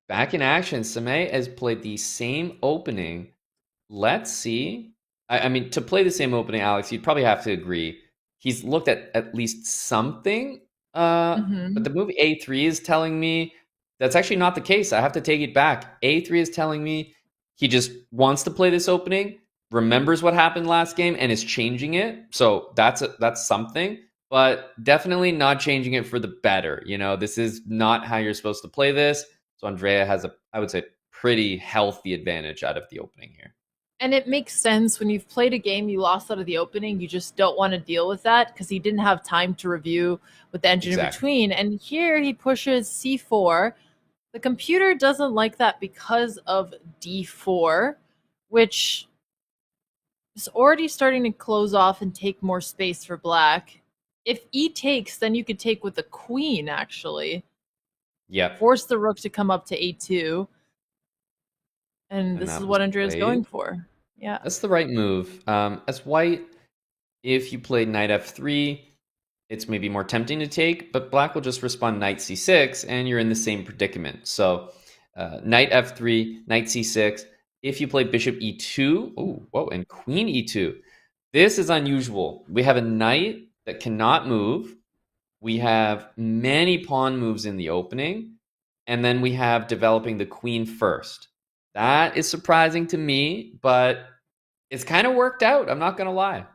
Back in action, Samay has played the same opening. Let's see. I mean, to play the same opening, Alex, you'd probably have to agree. He's looked at least something. But Hmm. the move A3 is telling me that's actually not the case. I have to take it back. A3 is telling me he just wants to play this opening, remembers what happened last game, and is changing it. So that's something, but definitely not changing it for the better. This is not how you're supposed to play this. So Andrea has I would say, pretty healthy advantage out of the opening here. And it makes sense when you've played a game you lost out of the opening, you just don't want to deal with that because he didn't have time to review with the engine in Exactly. between. And here he pushes C4. The computer doesn't like that because of D4, which is already starting to close off and take more space for black. If E takes, then you could take with the queen, actually. Yep. Force the rook to come up to A2. And And this is that was what Andrea's going played. for. Yeah. That's the right move. As white, if you play knight f3, it's maybe more tempting to take, but black will just respond knight c6, and you're in the same predicament. So knight f3, knight c6. If you play bishop e2, oh, whoa, and queen e2, this is unusual. We have a knight that cannot move. We have many pawn moves in the opening, and then we have developing the queen first. That is surprising to me, but it's kind of worked out. I'm not going to lie.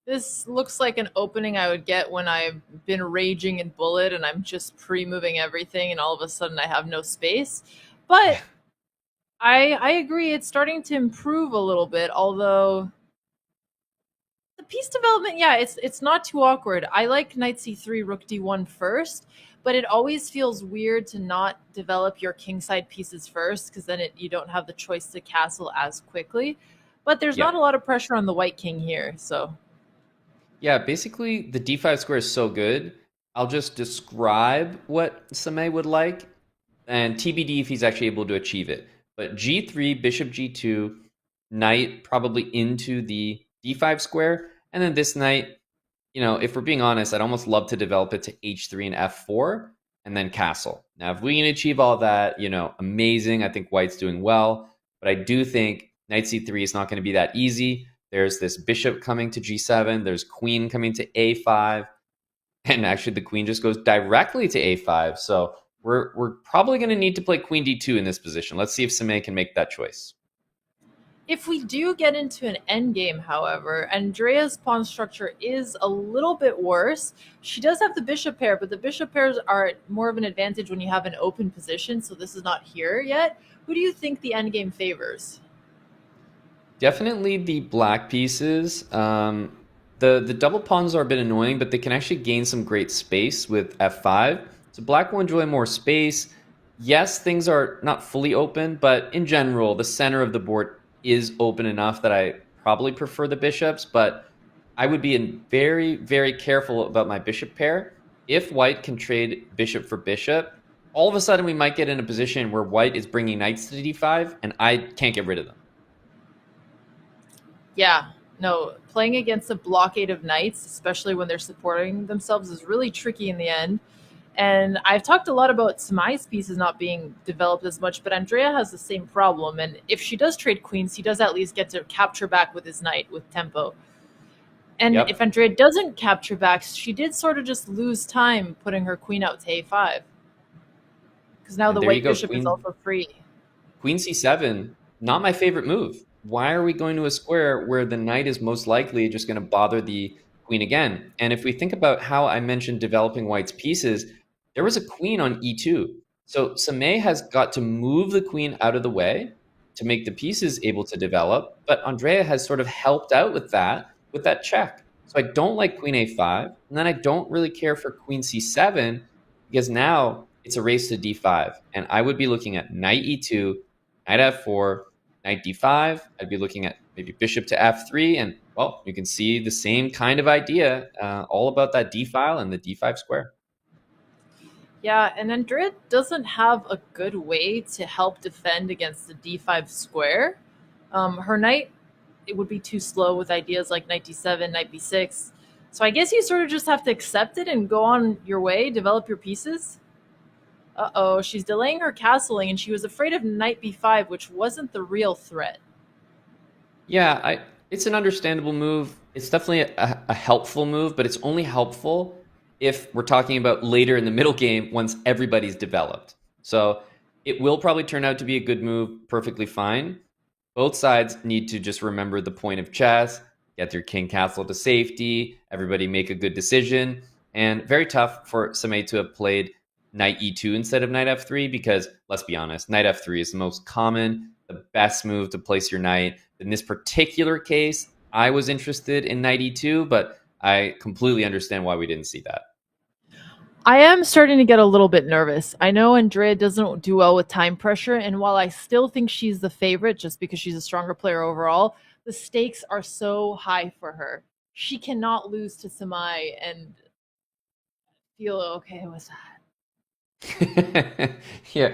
This looks like an opening I would get when I've been raging in Bullet and I'm just pre-moving everything and all of a sudden I have no space. Yeah. But I agree it's starting to improve a little bit, although the piece development, yeah, it's not too awkward. I like knight c3, rook d1 first, but it always feels weird to not develop your kingside pieces first because then you don't have the choice to castle as quickly. But there's not a Yep. lot of pressure on the white king here, so Yeah, basically the d5 square is so good. I'll just describe what Samay would like, and TBD if he's actually able to achieve it. But g3, bishop g2, knight probably into the d5 square, and then this knight, if we're being honest, I'd almost love to develop it to h3 and f4, and then castle. Now, if we can achieve all that, amazing. I think white's doing well, but I do think knight c3 is not going to be that easy. There's this bishop coming to g7. There's queen coming to a5, and actually the queen just goes directly to a5. So we're probably going to need to play queen d2 in this position. Let's see if Samay can make that choice. if we do get into an endgame, however, Andrea's pawn structure is a little bit worse. She does have the bishop pair, but the bishop pairs are more of an advantage when you have an open position, so this is not here yet. Who do you think the endgame favors? Definitely the black pieces. The double pawns are a bit annoying, but they can actually gain some great space with f5. So black will enjoy more space. Yes, things are not fully open, but in general, the center of the board is open enough that I probably prefer the bishops. But I would be very, very careful about my bishop pair. If white can trade bishop for bishop, all of a sudden we might get in a position where white is bringing knights to d5, and I can't get rid of them. Yeah, no, playing against a blockade of knights, especially when they're supporting themselves, is really tricky in the end. And I've talked a lot about Samay's pieces not being developed as much, but Andrea has the same problem. And if she does trade queens, he does at least get to capture back with his knight with tempo. And if Yep. Andrea doesn't capture back, she did sort of just lose time putting her queen out to a5 because now And the there you white go. bishop is Queen also free. Queen c7, not my favorite move. Why are we going to a square where the knight is most likely just going to bother the queen again? And if we think about how I mentioned developing white's pieces, there was a queen on e2. So Samay has got to move the queen out of the way to make the pieces able to develop, but Andrea has sort of helped out with that check. So I don't like queen a5, and then I don't really care for queen c7 because now it's a race to d5, and I would be looking at knight e2, knight f4, knight d5. I'd be looking at maybe bishop to f3, and well, you can see the same kind of idea, all about that d file and the d5 square. Yeah, and Andrea doesn't have a good way to help defend against the d5 square. Her knight, it would be too slow with ideas like knight d7, knight b6. So I guess you sort of just have to accept it and go on your way, develop your pieces. Uh-oh, she's delaying her castling, and she was afraid of knight b5, which wasn't the real threat. Yeah, it's an understandable move. It's definitely a helpful move, but it's only helpful if we're talking about later in the middle game once everybody's developed. So it will probably turn out to be a good move, perfectly fine. Both sides need to just remember the point of chess, get their king castle to safety, everybody make a good decision. And very tough for Samay to have played knight e2 instead of knight f3 because, let's be honest, knight f3 is the most common, the best move to place your knight. In this particular case, I was interested in knight e2, but I completely understand why we didn't see that. I am starting to get a little bit nervous. I know Andrea doesn't do well with time pressure, and while I still think she's the favorite just because she's a stronger player overall, the stakes are so high for her. She cannot lose to Samai and feel okay with that. Yeah,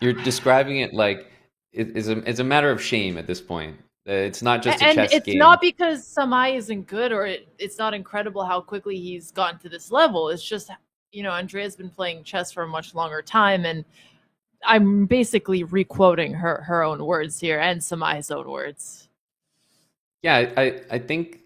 you're describing it like it's a matter of shame at this point. It's not just a And chess it's game. not because Samai isn't good or it's not incredible how quickly he's gotten to this level. It's just, Andrea's been playing chess for a much longer time, and I'm basically requoting her own words here and Samai's own words. Yeah, I think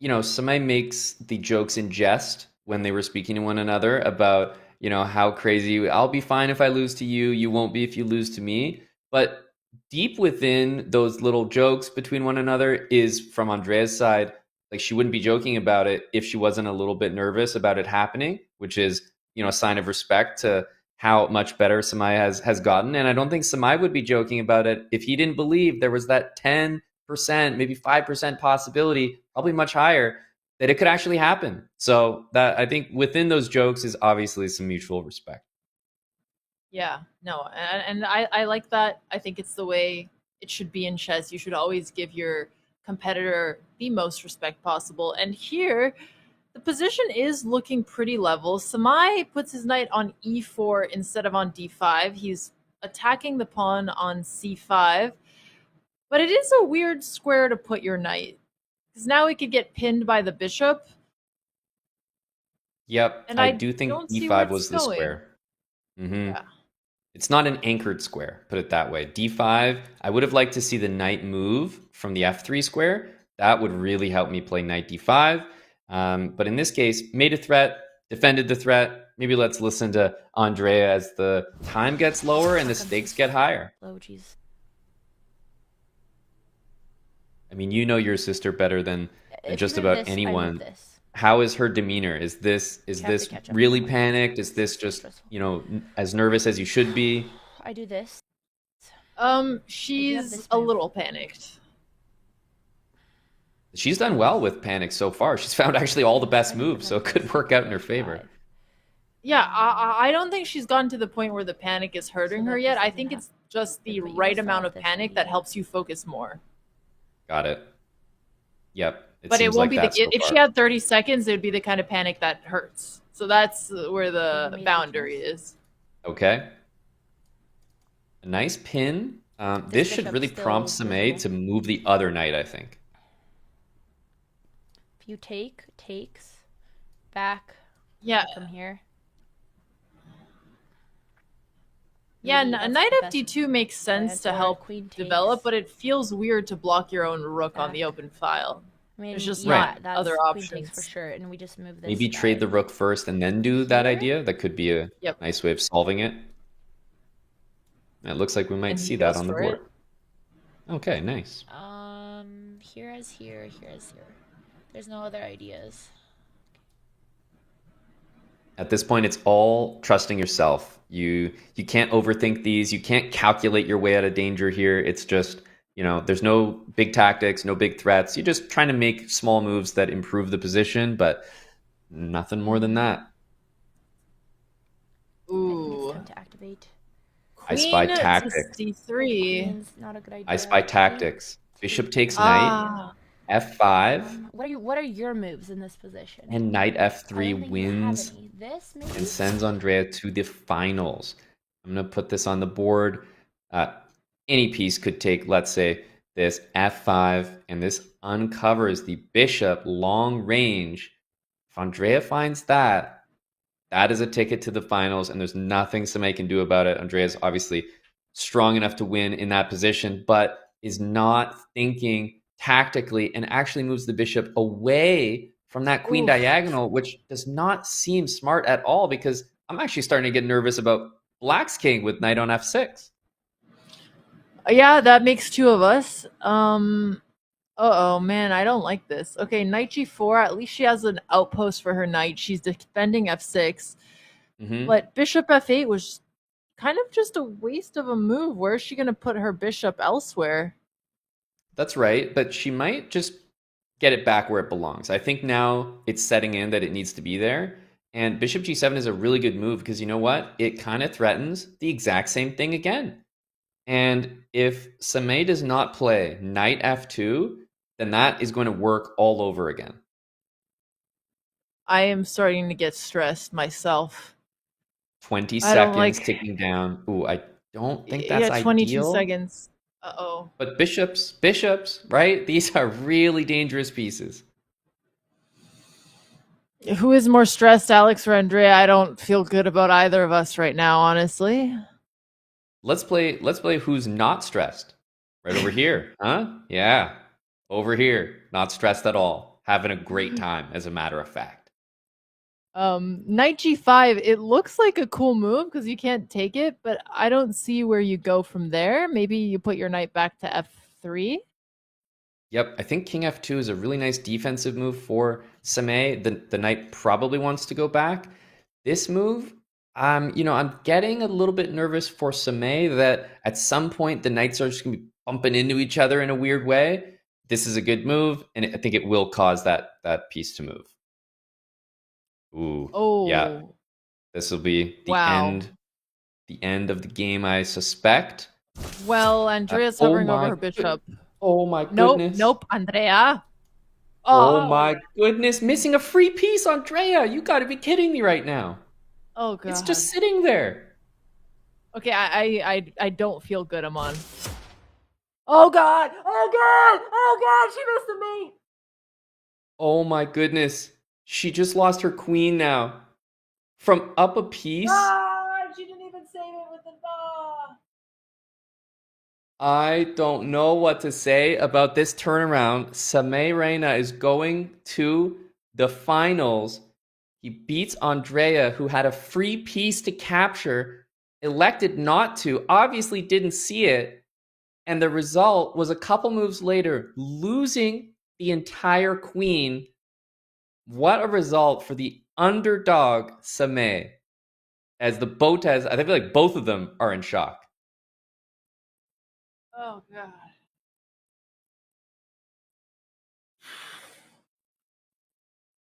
Samay makes the jokes in jest when they were speaking to one another about, how crazy I'll be fine if I lose to you, you won't be if you lose to me. But deep within those little jokes between one another is from Andrea's side, like she wouldn't be joking about it if she wasn't a little bit nervous about it happening, which is, a sign of respect to how much better Samay has gotten. And I don't think Samay would be joking about it if he didn't believe there was that 10%, maybe 5% possibility, probably much higher, that it could actually happen. So that I think within those jokes is obviously some mutual respect. Yeah, no, and I like that. I think it's the way it should be in chess. You should always give your competitor the most respect possible. And here, the position is looking pretty level. Samai puts his knight on e4 instead of on d5. He's attacking the pawn on c5, but it is a weird square to put your knight because now he could get pinned by the bishop, Yep, and I I do think don't see where d5 it's was the going. square. Hmm. Yeah. It's not an anchored square, put it that way. d5, I would have liked to see the knight move from the f3 square. That would really help me play knight d5. But in this case, made a threat, defended the threat. Maybe let's listen to Andrea as the time gets lower and the stakes get higher. Oh, jeez. I mean, you know your sister better than If you just move about this, I move anyone. this. How is her demeanor? Is You have to this catch up to really me. panicked? Is this just, Stressful. as nervous as you should be? I do this. She's this a move. little panicked. She's done well with panic so far. She's found actually all the best I move moves, so it another could piece. work out in her favor. Five. Yeah, I don't think she's gotten to the point where the panic is hurting So her that yet. this I doesn't think have- it's just the but you right also amount have of this panic that idea. helps you focus more. Got it. Yep. It But it seems won't like be that so if she far. had 30 seconds, it would be the kind of panic that hurts. So that's where the Maybe boundary weakness. is. Okay. A nice pin. This should bishop's really still prompt Samay visible. to move the other knight, I think. If you takes back Yeah, from here. yeah. Maybe that's Knight the best FD2 makes sense to plan, or help queen takes. develop, but it feels weird to block your own rook on the Back. open file. I mean, There's just yeah, not that's other queen takes for options. sure, and we just move this Maybe guy. trade the rook first and then do that Here? idea. That could be a Yep. nice way of solving it. It looks like we might And he see that goes on the for board. it. Okay, nice. Here as here, here as here. There's no other ideas. At this point, it's all trusting yourself. You can't overthink these. You can't calculate your way out of danger here. It's just, there's no big tactics, no big threats. You're just trying to make small moves that improve the position, but nothing more than that. I think it's Ooh. time to activate. I spy Queen tactics. to c3. Queen's not a good idea. I spy tactics. Bishop takes knight, f5, What are your moves in this position? and knight I f3 don't think you have wins any. This maybe. and sends Andrea to the finals. I'm going to put this on the board. Any piece could take, let's say, this f5, and this uncovers the bishop long range. If Andrea finds that That is a ticket to the finals, and there's nothing Samay can do about it. Andrea's obviously strong enough to win in that position, but is not thinking tactically and actually moves the bishop away from that queen Oof. diagonal, which does not seem smart at all because I'm actually starting to get nervous about Black's king with knight on f6. Yeah, that makes two of us. Uh-oh, man, I don't like this. Okay, knight g4. At least she has an outpost for her knight. She's defending f6. Hmm. But bishop f8 was kind of just a waste of a move. Where is she going to put her bishop elsewhere? That's right, but she might just get it back where it belongs. I think now it's setting in that it needs to be there. And bishop g7 is a really good move because you know what? It kind of threatens the exact same thing again. And if Samay does not play knight f2, then that is going to work all over again. I am starting to get stressed myself. 20 I don't seconds like. ticking down. Ooh, I don't think Yeah, that's 22 ideal. seconds. Uh-oh. But bishops, right? These are really dangerous pieces. Who is more stressed, Alex or Andrea? I don't feel good about either of us right now, honestly. Let's play who's not stressed. Right over here. Huh? Yeah. Over here. Not stressed at all. Having a great time, as a matter of fact. Knight g5, it looks like a cool move because you can't take it, but I don't see where you go from there. Maybe you put your knight back to f3. Yep, I think king f2 is a really nice defensive move for Samay. The knight probably wants to go back. This move, I'm getting a little bit nervous for Samay that at some point the knights are just going to be bumping into each other in a weird way. This is a good move, and I think it will cause that piece to move. Ooh, yeah, Oh, this will be wow. the end of the game, I suspect. Well, Andrea's Oh hovering over my her good, bishop. oh my Nope, goodness. nope, Andrea. Oh Oh, my goodness, missing a free piece, Andrea. You got to be kidding me right now. oh It's God. just sitting there. Okay, I don't feel good, Amon. Oh God! Oh God! Oh God! She missed the mate. Oh my goodness. She just lost her queen now. From up a piece, Ah! She didn't even save it with the ah. I don't know what to say about this turnaround. Samay Reina is going to the finals. He beats Andrea, who had a free piece to capture, elected not to, obviously didn't see it. And the result was a couple moves later, losing the entire queen. What a result for the underdog Samay. As the botez, I feel like both of them are in shock. Oh God.